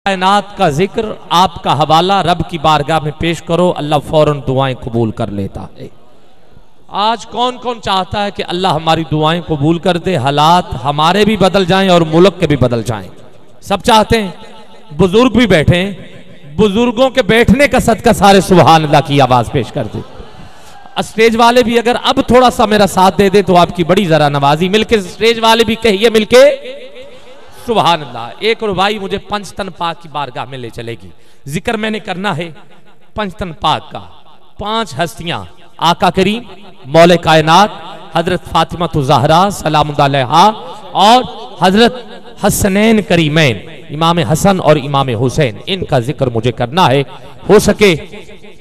कायनात का जिक्र, आपका हवाला रब की बारगाह में पेश करो, अल्लाह फौरन दुआएं कबूल कर लेता है। आज कौन कौन चाहता है कि अल्लाह हमारी दुआएं कबूल कर दे, हालात हमारे भी बदल जाएं और मुल्क के भी बदल जाएं? सब चाहते हैं। बुजुर्ग भी बैठे हैं, बुजुर्गों के बैठने का सदका सारे सुभान अल्लाह की आवाज पेश कर दे। स्टेज वाले भी अगर अब थोड़ा सा मेरा साथ दे दे तो आपकी बड़ी जरा नवाजी। मिलके स्टेज वाले भी कहिए मिलके सुभान अल्लाह। एक रुबाई मुझे पंचतन पाक की बारगाह में ले चलेगी। जिक्र मैंने करना है पंचतन पाक का। 5 हस्तियां, आका करीम, मौले कायनात, हजरत फातिमा तो ज़हरा सलामुल्लाह अलैहा और हजरत हसनैन करीमैन, इमाम हसन और इमाम हुसैन, इनका जिक्र मुझे करना है। हो सके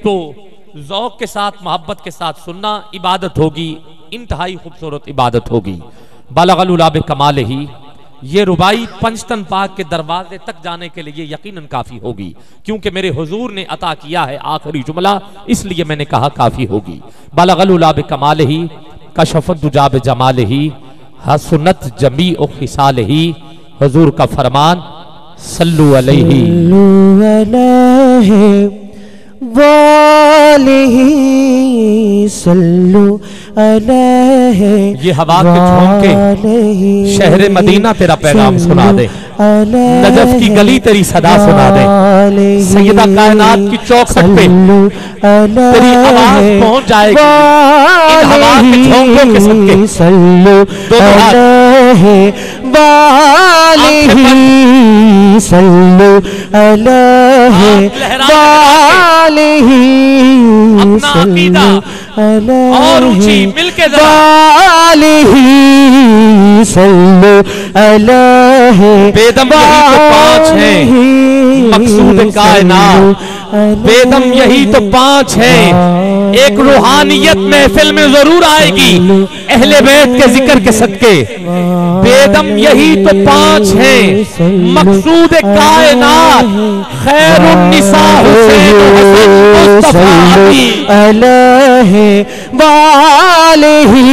तो ज़ौक़ के साथ, मोहब्बत के साथ सुनना। इबादत होगी, इंतहाई खूबसूरत इबादत होगी। बलगल उला बिकमाल ही। ये रुबाई पंचतन पाक के दरवाजे तक जाने के लिए यकीनन काफी होगी, क्योंकि मेरे हुजूर ने अता किया है आखिरी जुमला, इसलिए मैंने कहा काफी होगी। बलगल उला बिकमाल ही, कशफत दुजा बिजमाल ही, हसनत जमी ओ खिसाल ही। हुजूर का फरमान सल्लु अलैहि सल्लु अलैहि। ये हवा के झोंके शहर मदीना तेरा पैगाम सुना दे, नजफ की गली तेरी सदा सुना दे, सैयदा कायनात की चौखट पे तेरी आवाज पहुंच जाएगी इन हवा के झोंकों के सदके। सल्लु अलैहि सल्लु अलैहि अपना अकीदा और ऊंची मिलके सल्लु अलैहि। बेदम यही तो 5 हैं मकसूद कायनात, बेदम यही तो 5 हैं। एक रूहानियत महफिल में जरूर आएगी अहले बैत के जिक्र के सदके। बेदम यही तो 5 हैं मकसूद कायनात, खैरुन निसा हुसैन हसन मुस्तफा अलैहि वालिही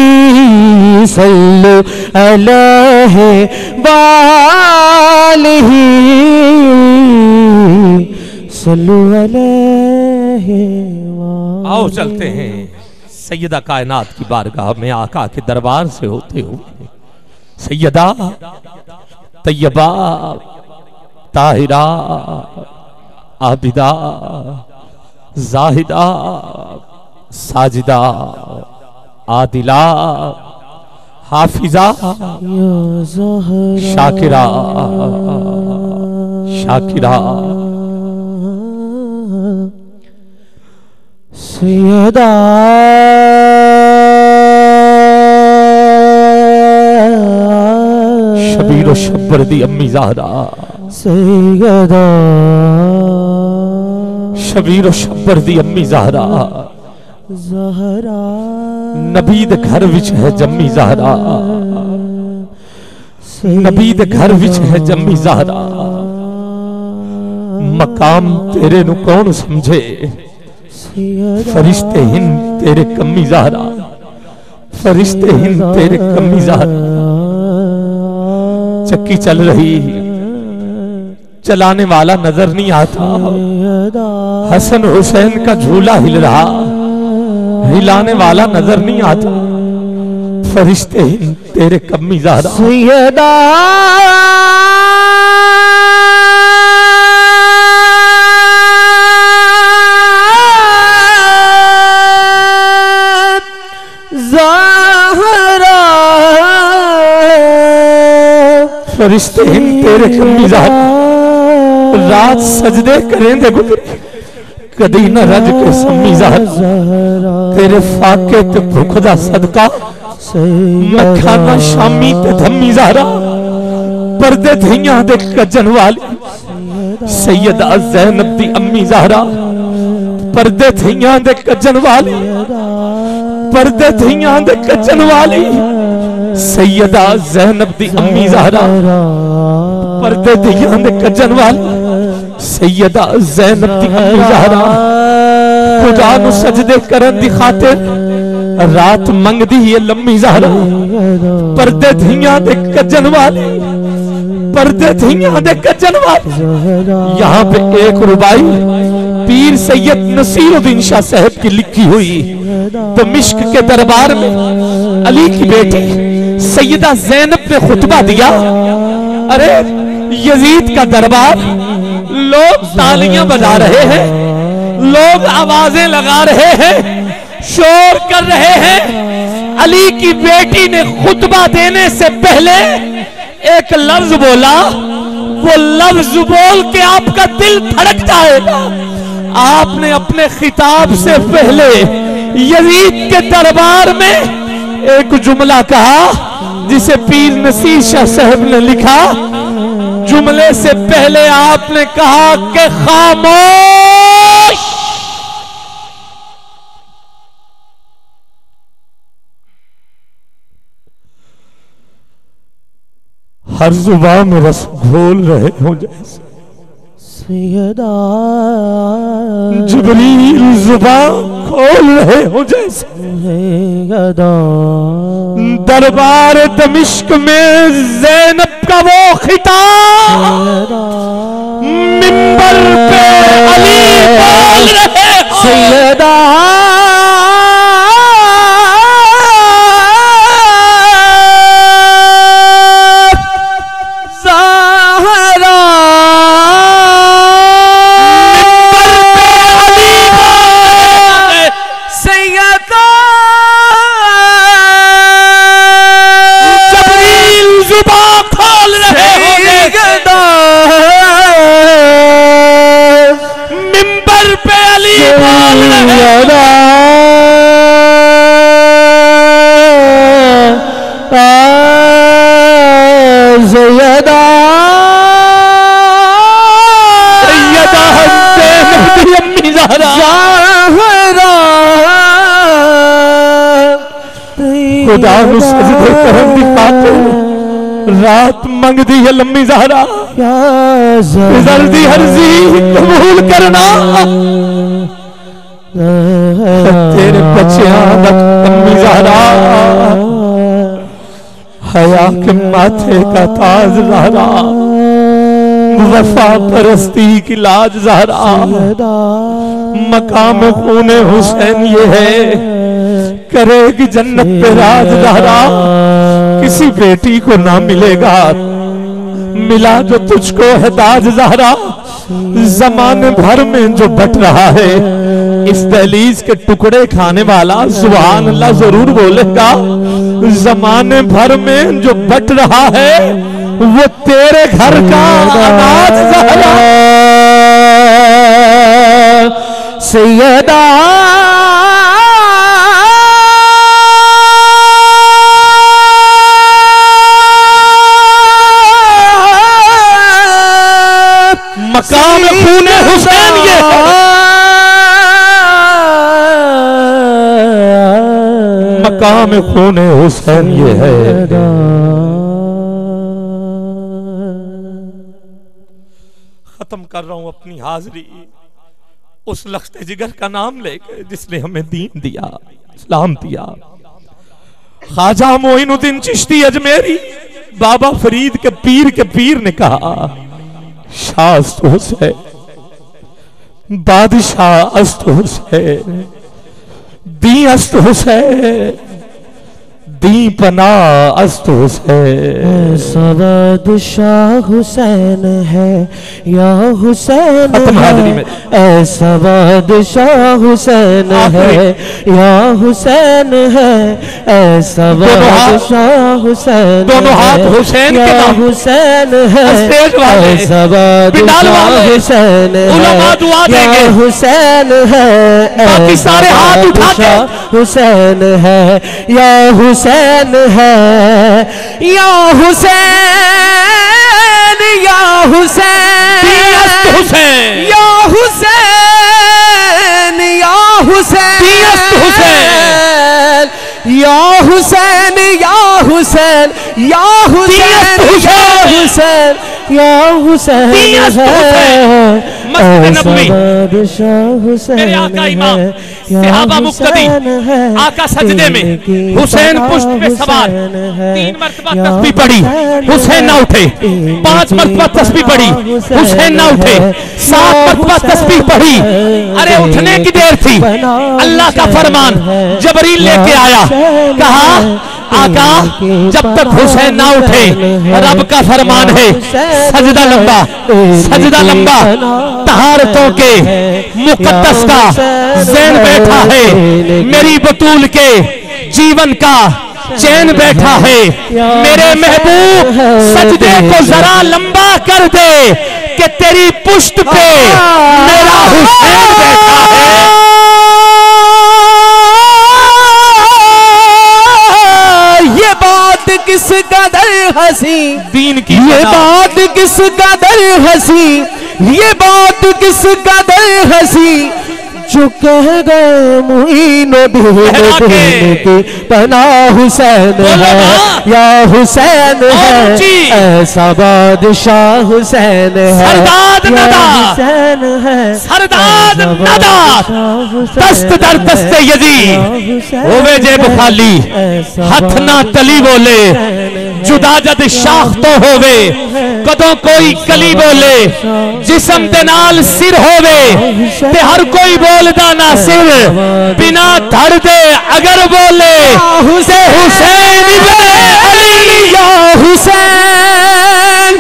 सल्लु अलैहि वालिही सल्लु अलैहि। आओ चलते हैं सैयदा कायनात की बारगाह में, आका के दरबार से होते हुए। सैयदा तैयबा ताहिरा आबिदा जाहिदा साजिदा आदिला हाफिजा शाकिरा शाकिरा सैयदा शबीर शब्बर दी अम्मी ज़हरा, सैयदा शबीर शब्बर दी अम्मी ज़हरा, ज़हरा नबी दे घर विच है जम्मी ज़हरा, नबी दे घर विच है जम्मी ज़हरा। मकाम तेरे नु कौन समझे, फरिश्ते हिंद तेरे कम्मी ज़हरा, फरिश्ते हिंद तेरे कम्मी ज़हरा। चक्की चल रही, चलाने वाला नजर नहीं आता। हसन हुसैन का झूला हिल रहा, हिलाने वाला नजर नहीं आता। फरिश्ते हिंद तेरे कम्मी ज़हरा। सैयदा फरिश्ते हिंद तेरे कम्मी ज़हरा। रात सजदे करें दे गुजरे, कदी न रज के सम्मी ज़हरा। तेरे फाके ते भुख दा सदका, मखाना शामी ते धम्मी ज़हरा। पर्दे धियां दे कजन वाली सैयदा ज़ैनब दी अम्मी ज़हरा। पर्दे धियां दे कजन वाली, पर्दे धियां दे कजन वाली सैयदा ज़ैनब दी अम्मी ज़हरा। पर्दे धियां दे कजन वाली सैयदा ज़ैनब दी अम्मी ज़हरा। खुदा नु सजदे करन दी खातिर रात मंगदी है लम्मी ज़हरा। पर्दे धियां दे कजन वाली, पर्दे थी यहाँ देख जनवा। यहाँ पे एक रुबाई पीर सैयद नसीरुद्दीन शाह साहब की लिखी हुई दमिश्क के दरबार में अली की बेटी सैयदा ज़ैनब ने खुतबा दिया। अरे यजीद का दरबार, लोग तालियां बजा रहे हैं, लोग आवाजें लगा रहे हैं, शोर कर रहे हैं। अली की बेटी ने खुतबा देने से पहले एक लफ्ज बोला, वो लफ्ज बोल के आपका दिल धड़क जाएगा। आपने अपने खिताब से पहले यजीद के दरबार में एक जुमला कहा जिसे पीर नसीर शाह साहब ने लिखा। जुमले से पहले आपने कहा कि खामोश। हर जुबान में रस घोल रहे हो जैसे सैयदा, जिब्रील जुबान खोल रहे हो जैसे सैयदा, दरबार दमिश्क में ज़ैनब का वो खिताब, मिंबर पे अली बोल रहे हो सैयदा, खुदा नु सजदे करन दी खातिर रात मंगदी है लम्मी ज़हरा, जल्दी हर्जी कबूल करना। तेरे बच्चियां लम्मी ज़हरा, हया के माथे का ताज ज़हरा, वफा परस्ती की लाज ज़हरा, मकाम खूने हुसैन ये है, करेगी जन्नत पे राज ज़हरा। किसी बेटी को ना मिलेगा मिला जो तुझको है ताज ज़हरा। जमाने भर में जो बट रहा है इस दहलीज के टुकड़े खाने वाला सुभान अल्लाह जरूर बोलेगा। जमाने भर में जो बट रहा है वो तेरे घर का अनाज ज़हरा। सैयदा, मकाम खूने हुसैन ये मकाम खूने हुसैन ये है। खत्म कर रहा हूं अपनी हाजिरी उस लख्ते जिगर का नाम लेकर जिसने हमें दीन दिया, इस्लाम दिया। ख्वाजा मोइनुद्दीन चिश्ती अजमेरी बाबा फरीद के पीर ने कहा, शाह अस्तोस है, बादशाह अस्तोस है, दी अस्तोस है, दी पना अस्तोस है। ऐसा बादशाह हुसैन है या हुसैन है, ऐसा बादशाह हुसैन है या हुसैन है, ऐसा बादशाह हुसैन, दोनों हाथ हुसैन के नाम, हुसैन है, ऐसा बादशाह हुसैन है या हुसैन है, बाकी सारे हाथ उठा के हुसैन है या हुसैन है, या हुसैन, या हुसैन, या हुसैन, या हुसैन, या हुसैन, या हुसैन, या हुसैन, या हुसैन, या हुसैन है। मस्जिद नबवी मेरे आका इमाम सहाबा मुक्तदी आका सजदे में हुसैन पुष्ट पे सवार 3 मरतबा तस्बीह पढ़ी हुसैन ना उठे, 5 मरतबा तस्बीह पढ़ी हुसैन ना उठे, 7 मरतबा तस्बीह पढ़ी। अरे उठने की देर थी, अल्लाह का फरमान जबरील लेके आया, कहा आका जब तक हुसैन ना उठे रब का फरमान है सजदा लंबा, सजदा लंबा। तहारतों के मुकद्दस का ज़ैन बैठा है, मेरी बतूल के जीवन का चैन बैठा है। मेरे महबूब सजदे को जरा लंबा कर दे कि तेरी पुष्ट पे मेरा हुसैन बैठा है। ये बात किस कदर हंसी, दीन की ये बात किस कदर हंसी, ये बात किस कदर हंसी, जो कह गए मुईनुद्दीन की पनाह हुसैन है, या हुसैन है, ऐसा बादशाह हुसैन है, या हुसैन है, सरदाद नदा दस्त दर दस्ते यजीद होवे जेब खाली हथ ना तली बोले, जुदा जद शाख तो होवे कदों कोई कली बोले, जिस्म दे नाल सिर होवे ते हर कोई बोलदा ना सिर, बिना धड़ दे अगर बोले हुसैन इब्ने अली, या हुसैन,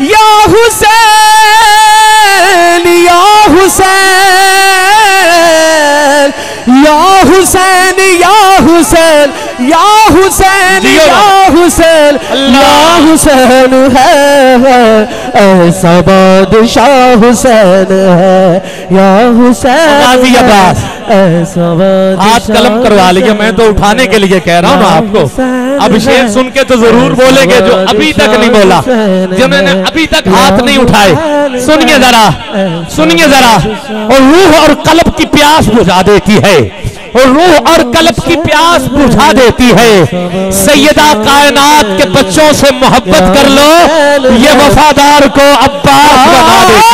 या हुसैन, या हुसैन, या हुसैन, या हुसैन, या हुसैन, या हुसैन, या हुसैन है, ऐसा बादशाह हुसैन है, या हुसैन ऐसा बादशाह। हाथ कलम करवा लिया, मैं तो उठाने के लिए कह रहा हूँ ना आपको। अब शेर सुन के तो जरूर बोलेंगे जो अभी तक नहीं बोला, जिन्होंने अभी तक हाथ नहीं उठाए। सुनिए जरा, सुनिए जरा। और रूह और कल्ब की प्यास बुझा देती है, और रूह और कल्ब की प्यास बुझा देती है। सैयदा कायनात के बच्चों से मोहब्बत कर लो, ये वफादार को अब्बास बना देती है।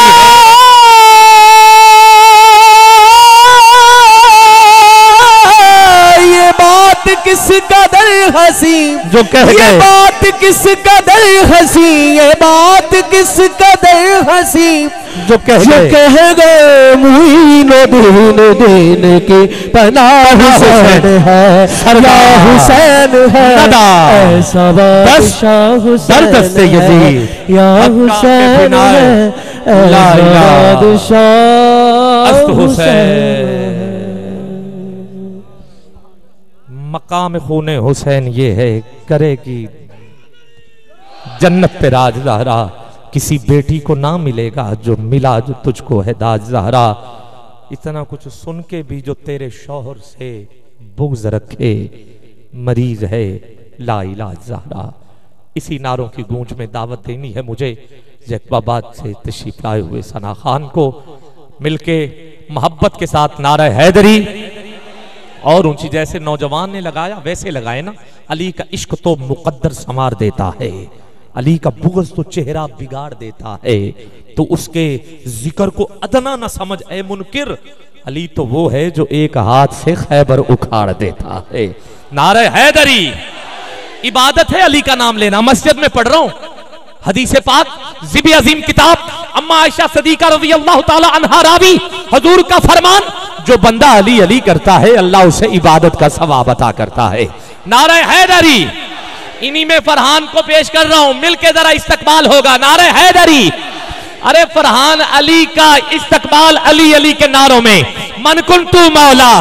ये बात किस कदर हंसी, जो कह गए, ये बात किस कदर हंसी, ये बात किस कदर हंसी, जो कह गए मुईनुद्दीन की पनाह हुसैन है, या हुसैन है, ऐसा बादशाह हुसैन है, या हुसैन है, ऐसा बादशाह हुसैन। मकाम खूने हुसैन ये है करेगी जन्नत पे राज ज़हरा, किसी बेटी को ना मिलेगा जो मिला जो तुझको है दाज ज़हरा। इतना कुछ सुन के भी जो तेरे शौहर से बुग़्ज़ रखे, मरीज है ला इलाज ज़हरा। इसी नारों की गूंज में दावत देनी है मुझे जैकबाबाद से तशरीफ लाए हुए सना खान को, मिलके मोहब्बत के साथ नारा हैदरी और ऊंची जैसे नौजवान ने लगाया वैसे लगाए ना। अली का इश्क तो मुकद्दर संवार देता है, अली का बुग़्ज़ तो चेहरा बिगाड़ देता है, तो उसके जिक्र को अदना न समझ ए मुनकिर। अली तो वो है जो एक हाथ से खैबर उखाड़ देता है। नारे हैदरी इबादत है अली का नाम लेना। मस्जिद में पढ़ रहा हूं हदीस पाक ज़िबी अजीम किताब, अम्मा आयशा सदीका रज़ी अल्लाह ताला अन्हा रावी, हुजूर का फरमान, जो बंदा अली अली करता है अल्लाह उसे इबादत का सवाब अता करता है। नारे हैदरी, इन्हीं में फरहान को पेश कर रहा हूं, मिलके जरा इस्तकबाल होगा। नारे हैदरी, अरे फरहान अली का इस्तकबाल अली अली के नारों में। मन कुंतु मौला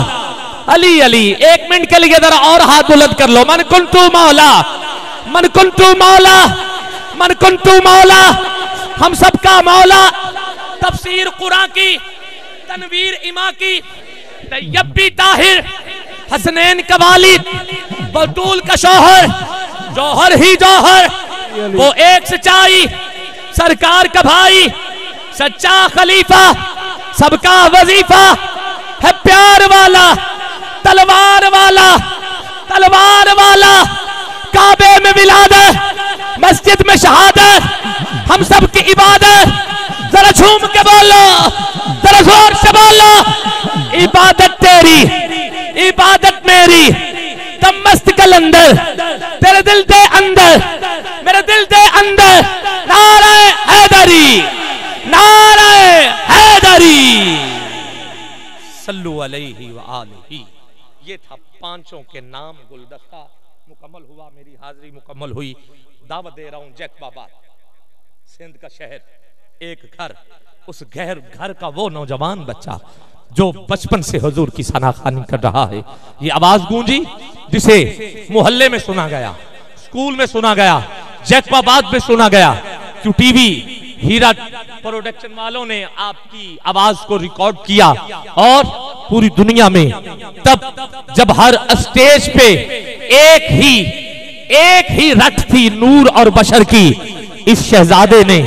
अली अली, 1 मिनट के लिए जरा और हाथ बुलंद कर लो। मन कुंतु मौला, मन कुंतु मौला, मन कुंतु मौला, हम सबका मौला। तफसीर कुरान की, तनवीर इमा की, तैयबी ताहिर, हसनैन का वालिद, बतूल का शौहर, जौहर ही जौहर, वो एक सच्चाई, सरकार का भाई, सच्चा खलीफा, सबका वजीफा है, प्यार वाला, तलवार वाला, तलवार वाला, काबे में विलादत, मस्जिद में शहादत, हम सब की इबादत। जरा झूम के बोलो जरा जोर से बोलो, इबादत तेरी, इबादत मेरी, दम मस्त कलंदर, तेरे दिल दे अंदर, मेरे दिल दे अंदर, नारे हैदरी, नारे हैदरी, सल्लु अलैहि व आलिही। ये था पांचों के नाम गुलदस्ता। मुकम्मल हुआ, मेरी हाजिरी मुकम्मल हुई। दावत दे रहा हूं जैकबाबाद, सिंध का शहर, एक घर, उस घर का वो नौजवान बच्चा जो बचपन से हुजूर की सनाखानी कर रहा है। ये आवाज गूंजी जिसे मोहल्ले में सुना गया, स्कूल में सुना गया, जैकबाबाद में सुना गया। क्यों टीवी हीरा प्रोडक्शन वालों ने आपकी आवाज को रिकॉर्ड किया और पूरी दुनिया में तब जब हर स्टेज पे एक ही रट थी नूर और बशर की, इस शहजादे ने